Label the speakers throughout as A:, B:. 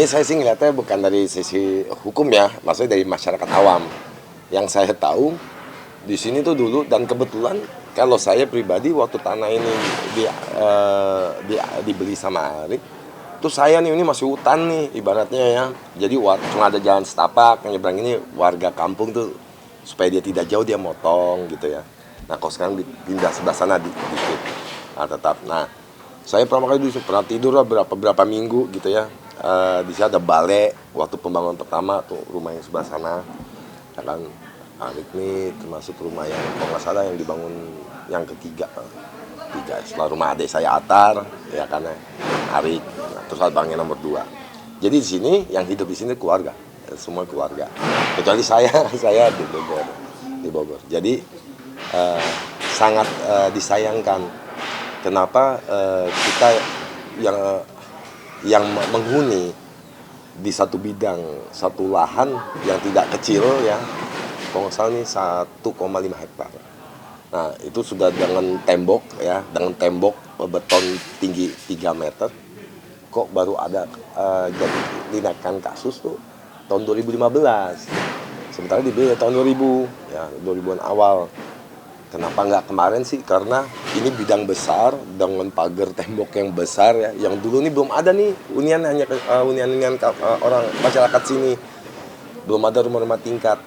A: Ini saya sih ngeliatnya bukan dari sisi hukum ya, maksudnya dari masyarakat awam. Yang saya tahu di sini tuh dulu, dan kebetulan kalau saya pribadi waktu tanah ini di, dibeli sama Arik, tuh saya nih ini masih hutan nih ibaratnya ya. Jadi cuma ada jalan setapak yang nyebrang ini warga kampung tuh, supaya dia tidak jauh dia motong gitu ya. Nah kalau sekarang dipindah sebelah sana dikit, nah tetap. Nah saya pertama kali dulu pernah tidur lah berapa minggu gitu ya. Di sini ada balai waktu pembangunan pertama tuh rumah yang sebelah sana, ya kan. Arik nih termasuk rumah yang kalau nggak salah yang dibangun yang ketiga setelah rumah adik saya Atar ya karena Arik. Nah, terus bang yang nomor 2. Jadi di sini yang hidup di sini keluarga, semua keluarga kecuali saya saya di Bogor. Jadi sangat disayangkan kenapa kita yang menghuni di satu bidang, satu lahan yang tidak kecil ya, kalau nggak salah ini 1,5 hektar. Nah itu sudah dengan tembok ya, dengan tembok beton tinggi 3 meter, kok baru ada jadi tindakan kasus tuh tahun 2015. Sementara dibeli tahun 2000 ya, 2000-an awal. Kenapa nggak kemarin sih? Karena ini bidang besar dengan pagar tembok yang besar ya. Yang dulu ini belum ada nih hunian, hanya hunian orang masyarakat sini. Belum ada rumah-rumah tingkat.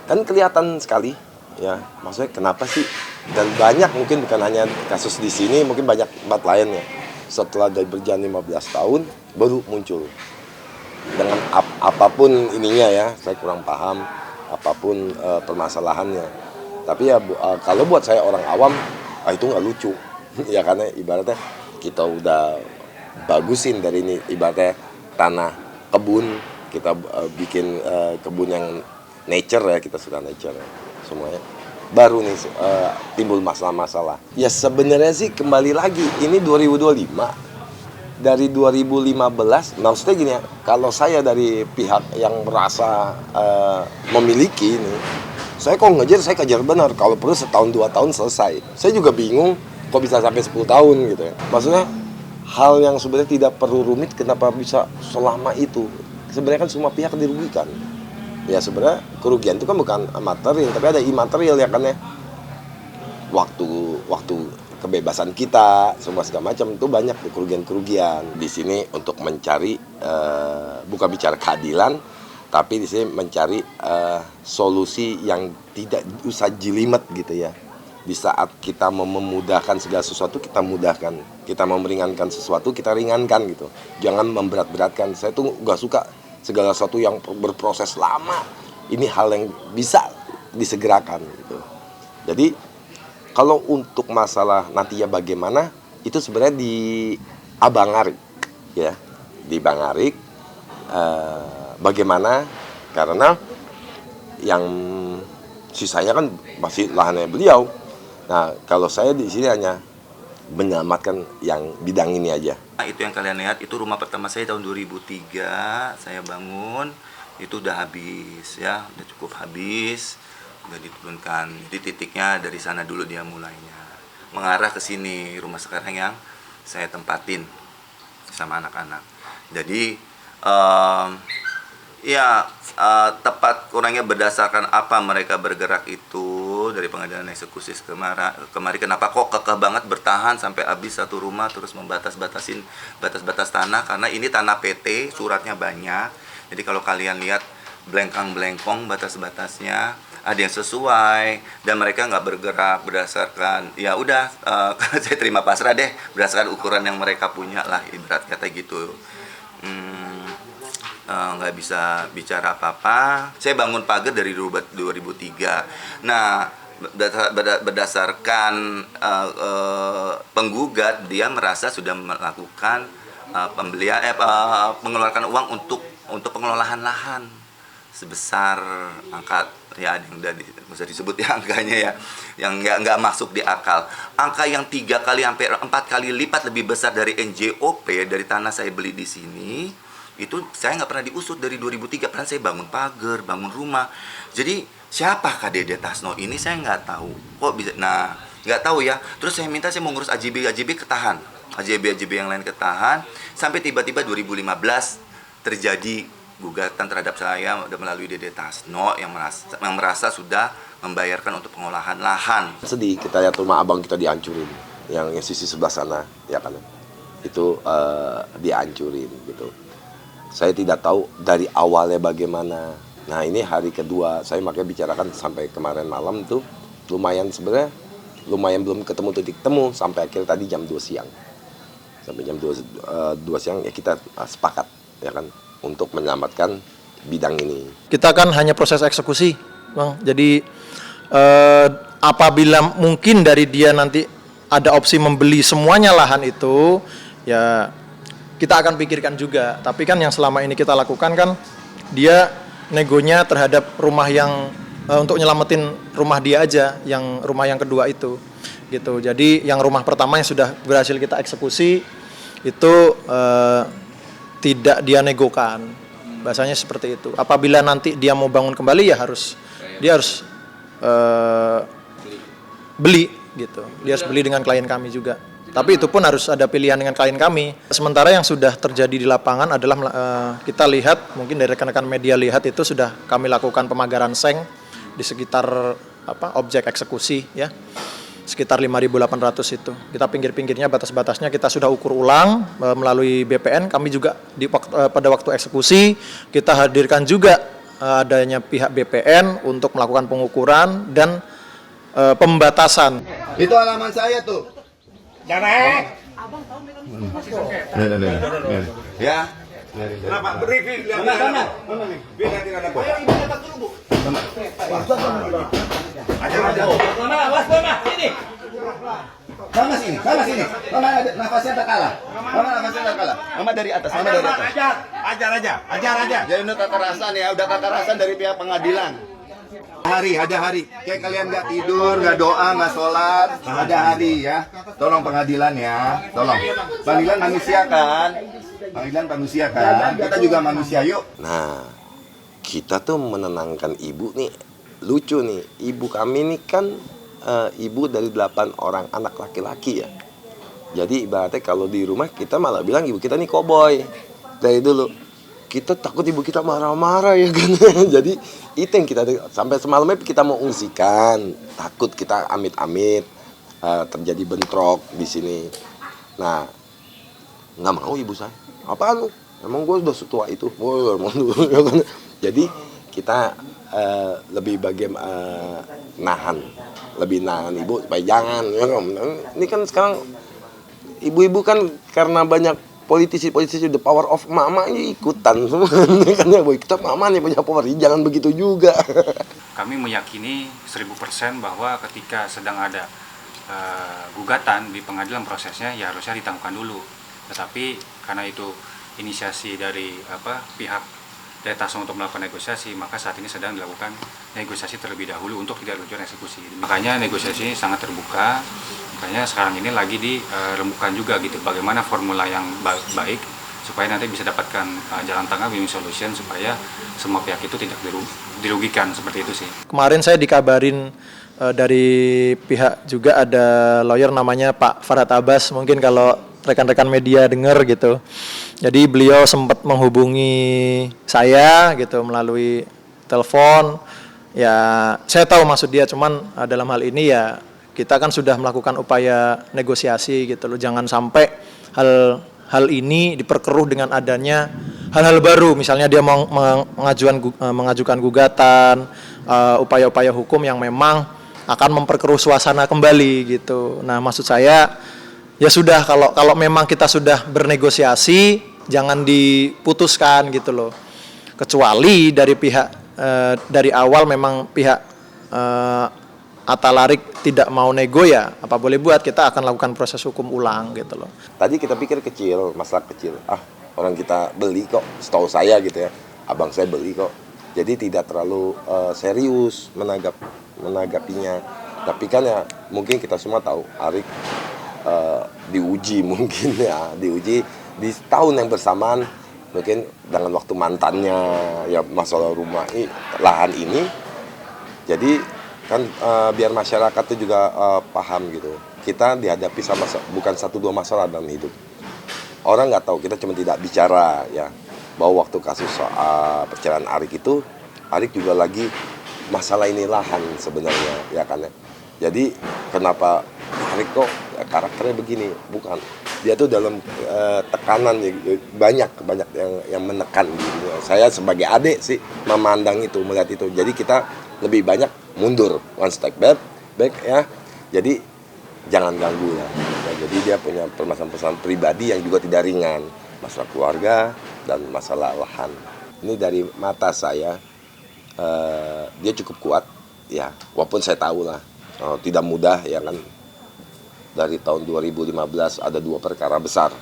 A: Kan kelihatan sekali ya. Maksudnya kenapa sih? Dan banyak mungkin bukan hanya kasus di sini, mungkin banyak tempat lain ya. Setelah dari berjalan 15 tahun baru muncul. Dengan apapun ininya ya, saya kurang paham apapun permasalahannya. Tapi ya kalau buat saya orang awam itu nggak lucu ya, karena ibaratnya kita udah bagusin dari ini, ibaratnya tanah kebun kita bikin kebun yang nature ya, kita suka nature ya, semuanya baru nih timbul masalah-masalah. Ya sebenarnya sih kembali lagi ini 2025 dari 2015. Nah maksudnya gini ya, kalau saya dari pihak yang merasa memiliki ini, saya kalau ngejar, saya kejar benar. Kalau perlu setahun 2 tahun selesai. Saya juga bingung kok bisa sampai 10 tahun gitu ya. Maksudnya hal yang sebenarnya tidak perlu rumit, kenapa bisa selama itu? Sebenarnya kan semua pihak dirugikan. Ya sebenarnya kerugian itu kan bukan material, tapi ada imaterial ya kan ya. Waktu kebebasan kita, semua segala macam itu banyak kerugian-kerugian. Di sini untuk mencari bukan bicara keadilan, tapi di sini mencari solusi yang tidak usah jelimet gitu ya. Di saat kita memudahkan segala sesuatu, kita mudahkan. Kita meringankan sesuatu, kita ringankan gitu. Jangan memberat-beratkan. Saya tuh gak suka segala sesuatu yang berproses lama. Ini hal yang bisa disegerakan gitu. Jadi kalau untuk masalah nantinya bagaimana, itu sebenarnya di Abang Arik ya. Di Bang Arik bagaimana, karena yang sisanya kan masih lahannya beliau. Nah kalau saya di sini hanya menyelamatkan yang bidang ini aja.
B: Nah, itu yang kalian lihat itu rumah pertama saya tahun 2003 saya bangun, itu udah habis ya, udah cukup habis, udah diturunkan. Jadi titiknya dari sana dulu dia mulainya mengarah ke sini rumah sekarang yang saya tempatin sama anak-anak. Jadi ya tepat kurangnya berdasarkan apa mereka bergerak itu dari pengadilan eksekusi kemari kenapa kok kekeh banget bertahan sampai habis satu rumah, terus membatas-batasin batas-batas tanah, karena ini tanah PT, suratnya banyak. Jadi kalau kalian lihat belengkang-belengkong batas-batasnya ada yang sesuai, dan mereka nggak bergerak berdasarkan ya udah saya terima pasrah deh berdasarkan ukuran yang mereka punya lah, ibarat kata gitu. Nggak bisa bicara apa-apa. Saya bangun pagar dari 2003. Nah, berdasarkan penggugat, dia merasa sudah melakukan pembelian mengeluarkan uang untuk pengelolaan lahan sebesar angka ya yang udah bisa disebut ya angkanya ya, yang nggak masuk di akal. Angka yang 3 kali sampai 4 kali lipat lebih besar dari NJOP dari tanah saya beli di sini. Itu saya nggak pernah diusut dari 2003, pernah saya bangun pagar, bangun rumah. Jadi siapa Kak Dede Tasno ini saya nggak tahu. Kok bisa? Nah nggak tahu ya. Terus saya minta, saya mau ngurus AJB ketahan, AJB yang lain ketahan, sampai tiba-tiba 2015 terjadi gugatan terhadap saya melalui DD Tasno yang merasa sudah membayarkan untuk pengolahan lahan.
A: Sedih kita lihat rumah abang kita dihancurin, yang sisi sebelah sana, ya kan? Itu dihancurin gitu. Saya tidak tahu dari awalnya bagaimana. Nah ini hari kedua, saya makanya bicarakan sampai kemarin malam tuh lumayan belum ketemu titik temu sampai akhir tadi jam 2 siang. Sampai jam 2 siang ya kita sepakat ya kan untuk menyelamatkan bidang ini.
C: Kita kan hanya proses eksekusi, Bang. Jadi apabila mungkin dari dia nanti ada opsi membeli semuanya lahan itu, ya kita akan pikirkan juga. Tapi kan yang selama ini kita lakukan kan dia negonya terhadap rumah yang untuk nyelamatin rumah dia aja, yang rumah yang kedua itu gitu. Jadi yang rumah pertama yang sudah berhasil kita eksekusi itu tidak dia negokan, bahasanya seperti itu. Apabila nanti dia mau bangun kembali ya dia harus beli gitu. Dia harus beli dengan klien kami juga. Tapi itu pun harus ada pilihan dengan klien kami. Sementara yang sudah terjadi di lapangan adalah kita lihat, mungkin dari rekan-rekan media lihat itu sudah kami lakukan pemagaran seng di sekitar objek eksekusi ya. Sekitar 5.800 itu. Kita pinggir-pinggirnya, batas-batasnya kita sudah ukur ulang melalui BPN. Kami juga pada waktu eksekusi kita hadirkan juga adanya pihak BPN untuk melakukan pengukuran dan pembatasan.
D: Itu halaman saya tuh.
E: Jangan.
D: Ya.
E: Kenapa briefing lihat sana? Biar tidak ada. Ayo ibu dapat dulu, Bu. Aja. Mas, ini.
D: Sama sini. Mama nafasnya tak kalah. Mama dari atas.
E: Ajar aja.
D: Jadi udah kekerasan ya, udah kekerasan dari pihak pengadilan. Ada hari. Kayak kalian nggak tidur, nggak doa, nggak sholat, ada hari ya. Tolong pengadilan ya, tolong. Pengadilan manusia kan? Kita juga manusia, yuk.
A: Nah, kita tuh menenangkan ibu nih, lucu nih. Ibu kami nih kan ibu dari 8 orang anak laki-laki ya. Jadi ibaratnya kalau di rumah kita malah bilang ibu kita nih koboi. Dari dulu. Kita takut ibu kita marah-marah ya kan. Jadi itu yang kita sampai semalamnya kita mau ungsikan. Takut kita amit-amit terjadi bentrok di sini. Nah, nggak mau ibu saya. Apaan lu? Emang gue udah setua itu. Jadi kita lebih nahan ibu supaya jangan. Ya, ini kan sekarang ibu-ibu kan karena banyak politisi the power of mama ikutan semua. Kan ya boy, kita mama nih punya power, jangan begitu juga.
F: Kami meyakini 1000% bahwa ketika sedang ada gugatan di pengadilan prosesnya ya harusnya ditangguhkan dulu. Tetapi karena itu inisiasi dari pihak DD Tasno untuk melakukan negosiasi, maka saat ini sedang dilakukan negosiasi terlebih dahulu untuk tidak lanjut eksekusi. Makanya negosiasi ini sangat terbuka. Makanya sekarang ini lagi dirembukan juga gitu, bagaimana formula yang baik supaya nanti bisa dapatkan jalan tengah win-win solution supaya semua pihak itu tidak dirugikan, seperti itu sih.
C: Kemarin saya dikabarin dari pihak juga ada lawyer namanya Pak Farhad Abbas, mungkin kalau rekan-rekan media dengar gitu. Jadi beliau sempat menghubungi saya gitu melalui telepon. Ya, saya tahu maksud dia, cuman dalam hal ini ya kita kan sudah melakukan upaya negosiasi gitu loh. Jangan sampai hal ini diperkeruh dengan adanya hal-hal baru. Misalnya dia mau mengajukan gugatan, upaya-upaya hukum yang memang akan memperkeruh suasana kembali gitu. Nah, maksud saya ya sudah, kalau memang kita sudah bernegosiasi jangan diputuskan gitu loh. Kecuali dari dari awal memang pihak Atalarik tidak mau nego, ya apa boleh buat, kita akan lakukan proses hukum ulang gitu loh.
A: Tadi kita pikir kecil, masalah kecil. Orang kita beli kok, setahu saya gitu ya. Abang saya beli kok. Jadi tidak terlalu serius menanggapinya. Tapi kan ya mungkin kita semua tahu Arik diuji mungkin ya, diuji di tahun yang bersamaan mungkin dengan waktu mantannya ya masalah rumah lahan ini. Jadi kan biar masyarakat itu juga paham gitu. Kita dihadapi sama bukan 1-2 masalah dalam hidup. Orang nggak tahu, kita cuma tidak bicara ya. bahwa waktu kasus soal perceraian Arik itu, Arik juga lagi masalah ini lahan sebenarnya, ya kan ya. Jadi kenapa Arik kok karakternya begini? Bukan, dia tuh dalam tekanan banyak yang menekan dirinya. Saya sebagai adik sih memandang itu, melihat itu. Jadi kita lebih banyak mundur, one step back ya. Jadi jangan ganggu lah. Ya, jadi dia punya permasalahan pribadi yang juga tidak ringan, masalah keluarga dan masalah lahan. Ini dari mata saya, dia cukup kuat, ya. Walaupun saya tahu lah, tidak mudah ya kan. Dari tahun 2015 ada 2 perkara besar.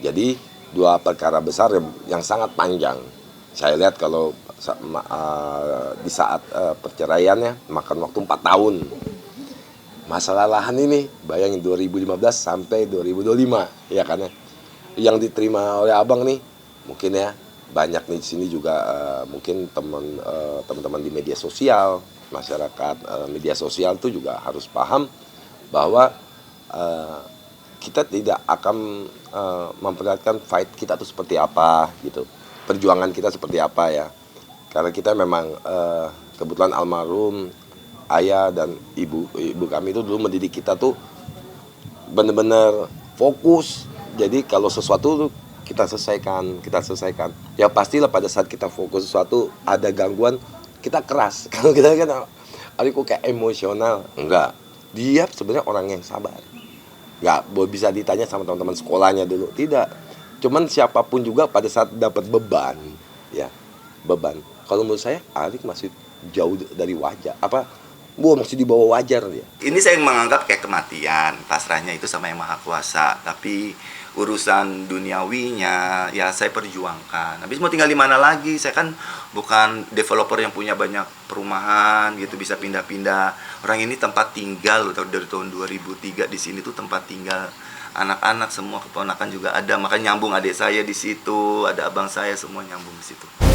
A: Jadi 2 perkara besar yang sangat panjang. Saya lihat kalau di saat perceraiannya makan waktu 4 tahun. Masalah lahan ini bayangin 2015 sampai 2025 ya kan ya. Yang diterima oleh abang nih mungkin ya banyak nih di sini juga mungkin teman-teman di media sosial, masyarakat media sosial itu juga harus paham bahwa kita tidak akan memperlihatkan fight kita tuh seperti apa gitu, perjuangan kita seperti apa ya, karena kita memang kebetulan almarhum ayah dan ibu kami itu dulu mendidik kita tuh bener-bener fokus. Jadi kalau sesuatu tuh kita selesaikan ya pastilah pada saat kita fokus sesuatu ada gangguan kita keras. Kalau kita kan kok kayak emosional, enggak. Dia sebenarnya orang yang sabar. Nggak bisa ditanya sama teman-teman sekolahnya dulu. Tidak. Cuman siapapun juga pada saat dapat beban. Kalau menurut saya, Arik masih jauh dari wajar. Masih di bawah wajar dia.
B: Ini saya menganggap kayak kematian. Pasrahnya itu sama Yang Maha Kuasa. Tapi urusan duniawinya ya saya perjuangkan. Habis mau tinggal di mana lagi? Saya kan bukan developer yang punya banyak perumahan gitu, bisa pindah-pindah. Orang ini tempat tinggal dari tahun 2003 di sini tuh tempat tinggal anak-anak semua, keponakan juga ada. Makanya nyambung adik saya di situ, ada abang saya, semua nyambung di situ.